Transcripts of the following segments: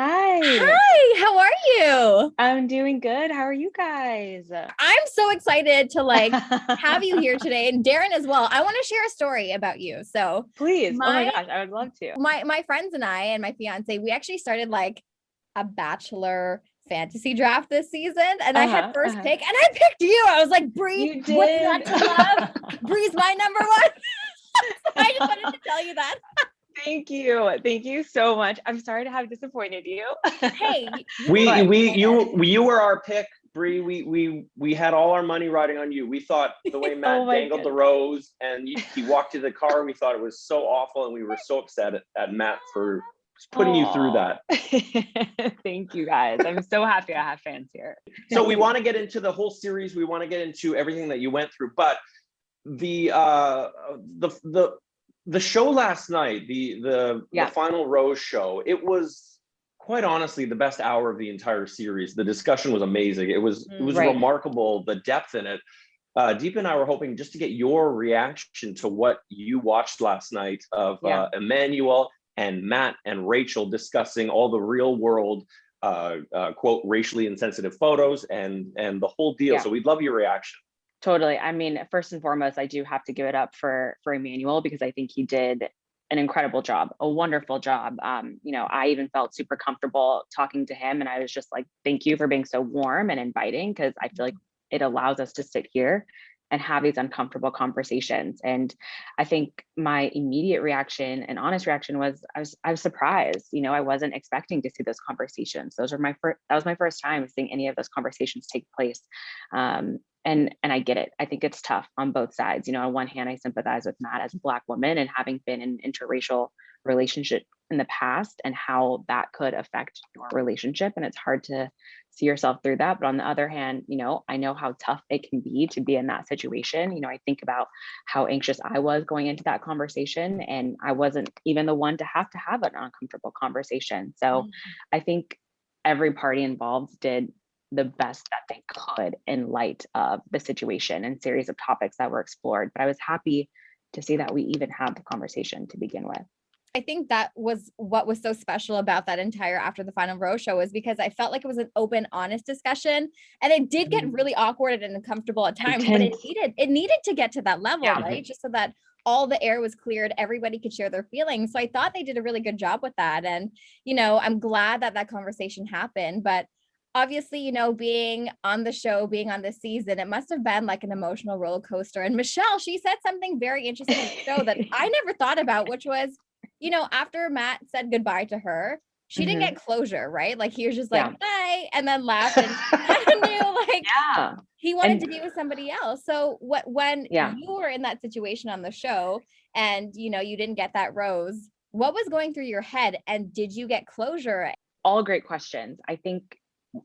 Hi, Hi, how are you? I'm doing good. How are you guys? I'm so excited to have you here today and Daryn as well. I want to share a story about you. So, Please. Oh my my gosh, I would love to. my friends and I and my fiance, we actually started like a Bachelor fantasy draft this season and I had Uh-huh, first uh-huh. pick and I picked you. I was like, Bree, You what's not did. to love? Bree's my number one. So I just wanted to tell you that. Thank you. Thank you so much. I'm sorry to have disappointed you. Hey, you were But disappointed. You were our pick, Bree. We had all our money riding on you. We thought the way oh Matt my dangled the goodness. rose and he walked to the car, we thought it was so awful, and we were so upset at Matt for putting you through Oh, that. thank you guys. I'm so happy I have fans here. So we want to get into the whole series. We want to get into everything that you went through, but the show last night, the Yeah. final Rose show, it was quite honestly the best hour of the entire series. The discussion was amazing. It was Right. remarkable, the depth in it. Deepa and I were hoping just to get your reaction to what you watched last night of Yeah. Emmanuel and Matt and Rachel discussing all the real world quote racially insensitive photos and the whole deal. Yeah. So we'd love your reaction. Totally. I mean, first and foremost, I do have to give it up for Emmanuel because I think he did an incredible job, a wonderful job. I even felt super comfortable talking to him, and I was just like, "Thank you for being so warm and inviting," because I feel like it allows us to sit here and have these uncomfortable conversations. And I think my immediate reaction and honest reaction was I was surprised. I wasn't expecting to see those conversations. That was my first time seeing any of those conversations take place. And I get it. I think it's tough on both sides. On one hand, I sympathize with Matt as a Black woman and having been in interracial relationship in the past and how that could affect your relationship. And it's hard to see yourself through that. But on the other hand, I know how tough it can be to be in that situation. I think about how anxious I was going into that conversation, and I wasn't even the one to have an uncomfortable conversation. So I think every party involved did the best that they could in light of the situation and series of topics that were explored. But I was happy to see that we even had the conversation to begin with. I think that was what was so special about that entire after the final row show is because I felt like it was an open, honest discussion, and it did get really awkward and uncomfortable at times, but it needed to get to that level, Yeah. right? Just so that all the air was cleared, everybody could share their feelings. So I thought they did a really good job with that, and I'm glad that that conversation happened, but obviously, being on the show, being on the season, it must have been like an emotional roller coaster. And Michelle, she said something very interesting in the show that I never thought about, which was, after Matt said goodbye to her, she didn't get closure, right? Like he was just like, bye, and then left and kind of knew like he wanted to be with somebody else. So when you were in that situation on the show and you didn't get that rose, what was going through your head and did you get closure? All great questions. I think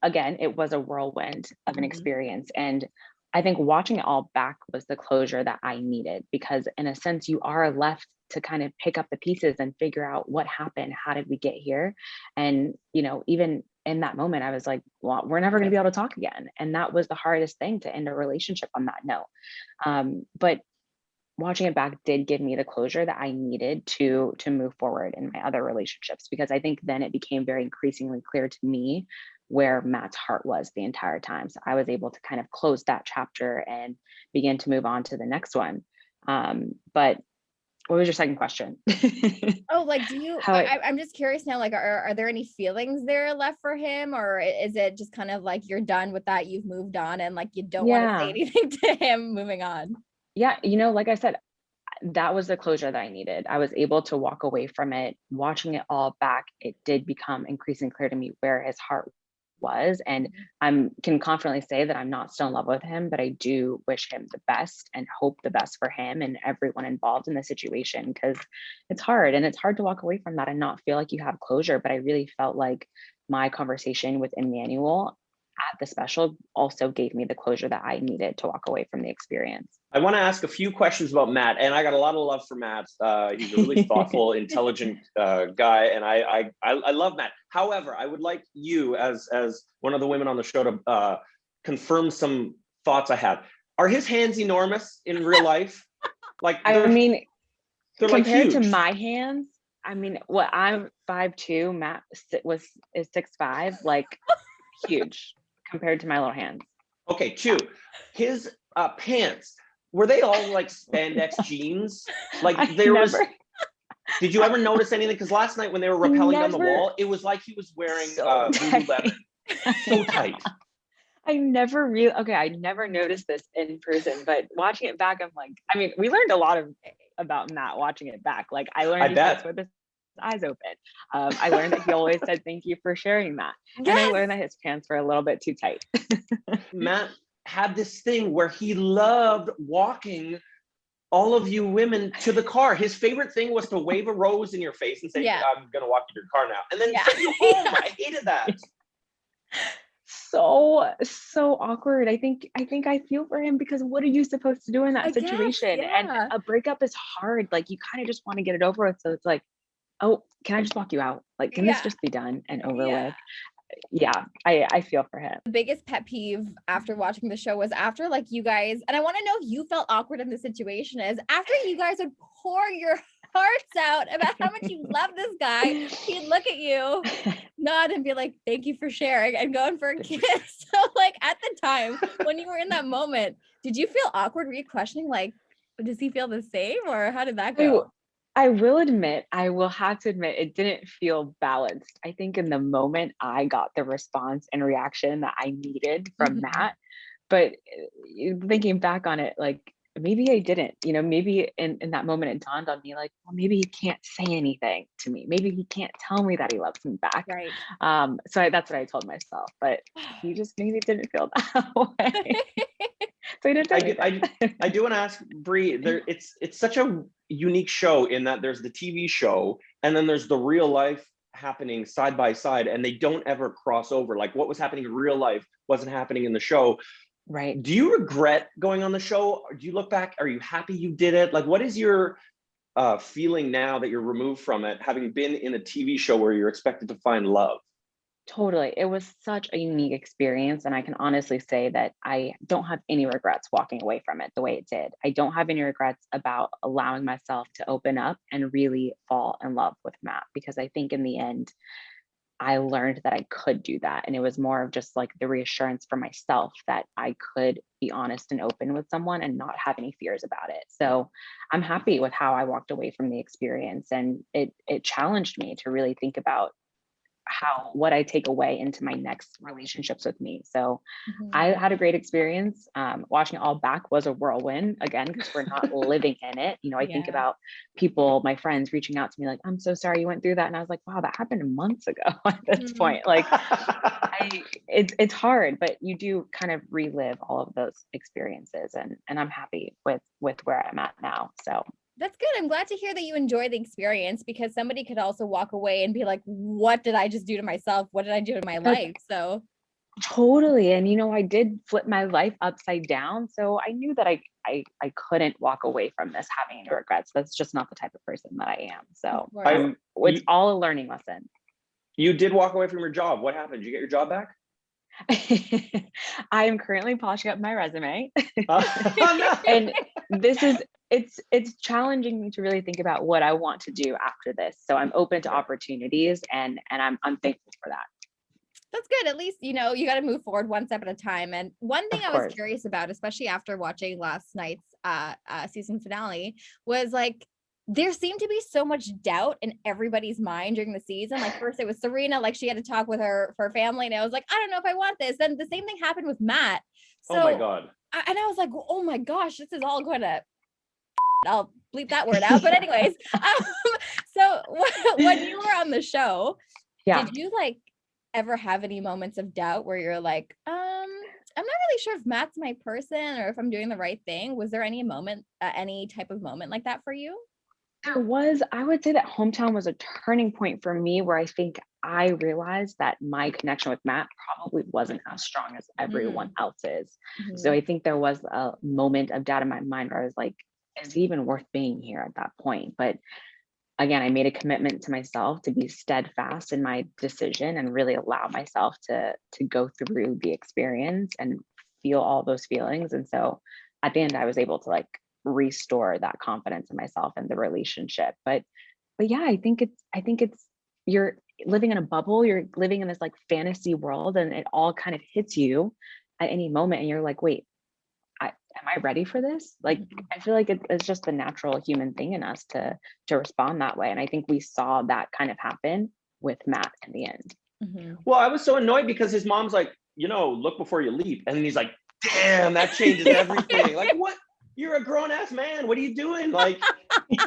again, it was a whirlwind of an experience. And I think watching it all back was the closure that I needed because, in a sense, you are left to kind of pick up the pieces and figure out what happened. How did we get here? And, even in that moment, I was like, well, we're never going to be able to talk again. And that was the hardest thing to end a relationship on that note. But watching it back did give me the closure that I needed to move forward in my other relationships, because I think then it became very increasingly clear to me where Matt's heart was the entire time. So I was able to kind of close that chapter and begin to move on to the next one. But what was your second question? Oh, like, I'm just curious now, like, are there any feelings there left for him, or is it just kind of like you're done with that, you've moved on, and like you don't want to say anything to him moving on? Yeah, like I said, that was the closure that I needed. I was able to walk away from it. Watching it all back, it did become increasingly clear to me where his heart was. And I can confidently say that I'm not still in love with him, but I do wish him the best and hope the best for him and everyone involved in the situation, because it's hard. And it's hard to walk away from that and not feel like you have closure. But I really felt like my conversation with Emmanuel at the special also gave me the closure that I needed to walk away from the experience. I want to ask a few questions about Matt, and I got a lot of love for Matt. He's a really thoughtful, intelligent guy, and I love Matt. However, I would like you, as one of the women on the show, to confirm some thoughts I have. Are his hands enormous in real life? Like, I mean, they're compared like to my hands, I mean, what I'm 5'2", Matt is 6'5", like huge compared to my little hands. Okay, two. His pants, were they all like spandex jeans? Like there was. Did you ever notice anything? Because last night when they were rappelling down the wall, it was like he was wearing Lululemon. So tight. I never noticed this in person, but watching it back, I'm like, I mean, we learned a lot about Matt watching it back. Like I learned he sits with his eyes open. I learned that he always said, "Thank you for sharing that." Yes! And I learned that his pants were a little bit too tight. Matt had this thing where he loved walking all of you women to the car. His favorite thing was to wave a rose in your face and say, "I'm gonna walk you to your car now," and then send you home. I hated that. So awkward. I think I feel for him, because what are you supposed to do in that situation? And a breakup is hard. Like you kind of just want to get it over with. So it's like, oh, can I just walk you out? Like, can this just be done and over with? Yeah, I feel for him. The biggest pet peeve after watching the show was after like you guys, and I want to know if you felt awkward in the situation, is after you guys would pour your hearts out about how much you love this guy, he'd look at you, nod, and be like, "Thank you for sharing," and going for a kiss. So like at the time when you were in that moment, did you feel awkward? Were you questioning like, does he feel the same, or how did that go? I will have to admit, it didn't feel balanced. I think in the moment I got the response and reaction that I needed from Matt, but thinking back on it, like maybe I didn't, maybe in that moment it dawned on me like, well, maybe he can't say anything to me. Maybe he can't tell me that he loves me back. Right. So that's what I told myself, but he just maybe didn't feel that way. So I do want to ask Bree, it's such a unique show in that there's the TV show and then there's the real life happening side by side, and they don't ever cross over. Like what was happening in real life wasn't happening in the show. Right. Do you regret going on the show? Or do you look back? Are you happy you did it? Like, what is your feeling now that you're removed from it, having been in a TV show where you're expected to find love? Totally. It was such a unique experience. And I can honestly say that I don't have any regrets walking away from it the way it did. I don't have any regrets about allowing myself to open up and really fall in love with Matt, because I think in the end, I learned that I could do that. And it was more of just like the reassurance for myself that I could be honest and open with someone and not have any fears about it. So I'm happy with how I walked away from the experience. And it challenged me to really think about what I take away into my next relationships with me. So I had a great experience. Watching it all back was a whirlwind again, because we're not living in it. I think about people, my friends reaching out to me like, "I'm so sorry you went through that." And I was like, wow, that happened months ago at this point. Like it's hard, but you do kind of relive all of those experiences, and I'm happy with where I'm at now. So that's good. I'm glad to hear that you enjoy the experience, because somebody could also walk away and be like, what did I just do to myself? What did I do to my life? So totally. And I did flip my life upside down. So I knew that I couldn't walk away from this having any regrets. That's just not the type of person that I am. So it's all a learning lesson. You did walk away from your job. What happened? Did you get your job back? I am currently polishing up my resume. And it's challenging me to really think about what I want to do after this. So I'm open to opportunities, and I'm thankful for that. That's good. At least, you got to move forward one step at a time. And one thing I was curious about, especially after watching last night's season finale, was like, there seemed to be so much doubt in everybody's mind during the season. Like first it was Serena, like she had to talk with her family, and I was like, I don't know if I want this. Then the same thing happened with Matt. So, oh my God. And I was like, oh my gosh, this is all going to, I'll bleep that word out. But anyways, so when you were on the show, did you like ever have any moments of doubt where you're like, I'm not really sure if Matt's my person or if I'm doing the right thing? Was there any moment, any type of moment like that for you? There was. I would say that Hometown was a turning point for me, where I think I realized that my connection with Matt probably wasn't as strong as everyone else's. So I think there was a moment of doubt in my mind where I was like, is he even worth being here at that point? But again, I made a commitment to myself to be steadfast in my decision and really allow myself to go through the experience and feel all those feelings. And so at the end, I was able to like restore that confidence in myself and the relationship. But yeah, I think it's you're living in a bubble, you're living in this like fantasy world, and it all kind of hits you at any moment, and you're like, wait, am I ready for this? Like, Mhm. I feel like it's just the natural human thing in us to respond that way. And I think we saw that kind of happen with Matt in the end. Mhm. Well, I was so annoyed because his mom's like, look before you leap. And then he's like, damn, that changes everything. Like, what? You're a grown ass man. What are you doing? Like,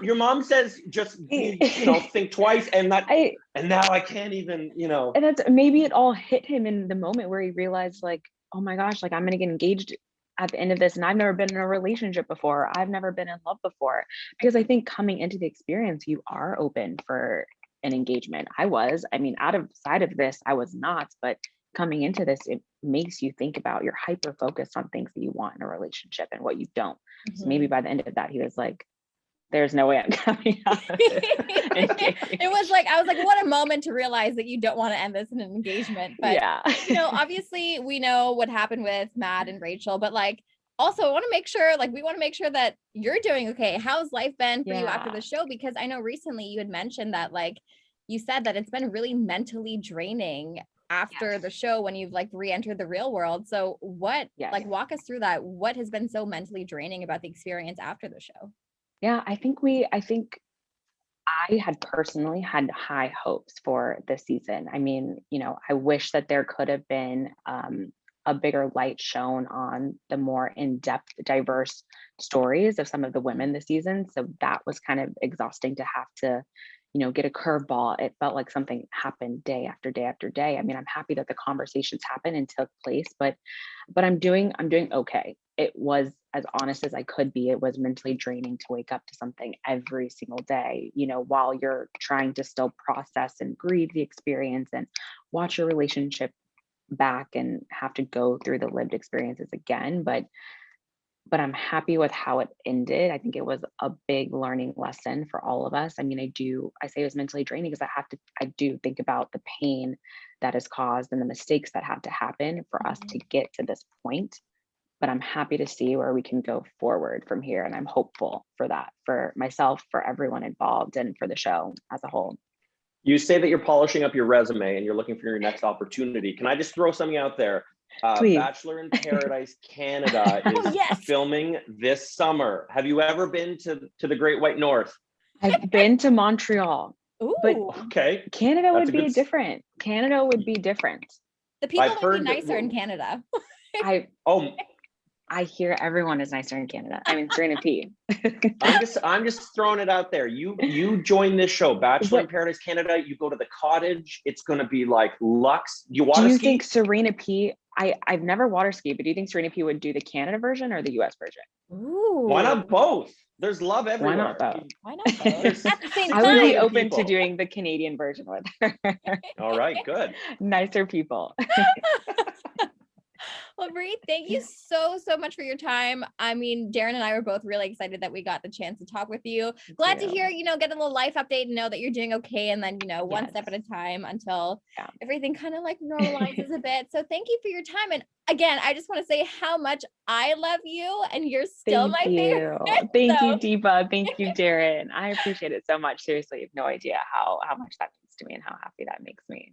your mom says just think twice, and now I can't even. And that's maybe it all hit him in the moment where he realized like, oh my gosh, like I'm gonna get engaged at the end of this, and I've never been in a relationship before. I've never been in love before. Because I think coming into the experience, you are open for an engagement. I mean, outside of this, I was not, but coming into this, it makes you think about, you're hyper focused on things that you want in a relationship and what you don't. So maybe Mhm. by the end of that, he was like, there's no way I'm coming out of this. It was like, I was like, what a moment to realize that you don't want to end this in an engagement. But Yeah. obviously we know what happened with Matt and Rachel, but like also I want to make sure, like, we want to make sure that you're doing okay. How's life been for you after Yeah. the show? Because I know recently you had mentioned that, like, you said that it's been really mentally draining after the Yes. show when you've like re-entered the real world. So what, Yes. like, walk us through that. What has been so mentally draining about the experience after the show? Yeah, I think I had personally had high hopes for this season. I mean, I wish that there could have been a bigger light shown on the more in-depth, diverse stories of some of the women this season. So that was kind of exhausting to have to, get a curveball. It felt like something happened day after day after day. I mean, I'm happy that the conversations happened and took place, but I'm doing okay. It was as honest as I could be. It was mentally draining to wake up to something every single day, while you're trying to still process and grieve the experience and watch your relationship back and have to go through the lived experiences again. But I'm happy with how it ended. I think it was a big learning lesson for all of us. I mean, I say it was mentally draining because I do think about the pain that is caused and the mistakes that had to happen for us to get to this point. But I'm happy to see where we can go forward from here. And I'm hopeful for that, for myself, for everyone involved, and for the show as a whole. You say that you're polishing up your resume and you're looking for your next opportunity. Can I just throw something out there? Please. Bachelor in Paradise Canada is Yes. filming this summer. Have you ever been to the Great White North? I've been to Montreal, but Ooh, Okay. Canada That's would a be good different. Canada would be different. the people I've might be heard nicer in that. Canada. I Oh, I hear everyone is nicer in Canada. I mean, Daryn and Peeve. I'm just throwing it out there. You join this show, Bachelor in What Paradise Canada. You go to the cottage. It's going to be like luxe. You want do to you ski? think Serena P? I've never water skied, but do you think Serena P would do the Canada version or the US version? Ooh, Why not both? There's love Why everywhere. not both? why not both? There's At the same 6 I would be billion time. open to people. doing the Canadian version with her. All right, good. Nicer people. Well, Bree, thank you so much for your time. I mean, Daryn and I were both really excited that we got the chance to talk with you. Glad to hear, get a little life update and know that you're doing okay. And then, one step at a time until everything kind of like normalizes a bit. So thank you for your time. And again, I just want to say how much I love you and you're still my favorite. Thank So- you, Deepa. Thank you, Daryn. I appreciate it so much. Seriously, you have no idea how much that means to me and how happy that makes me.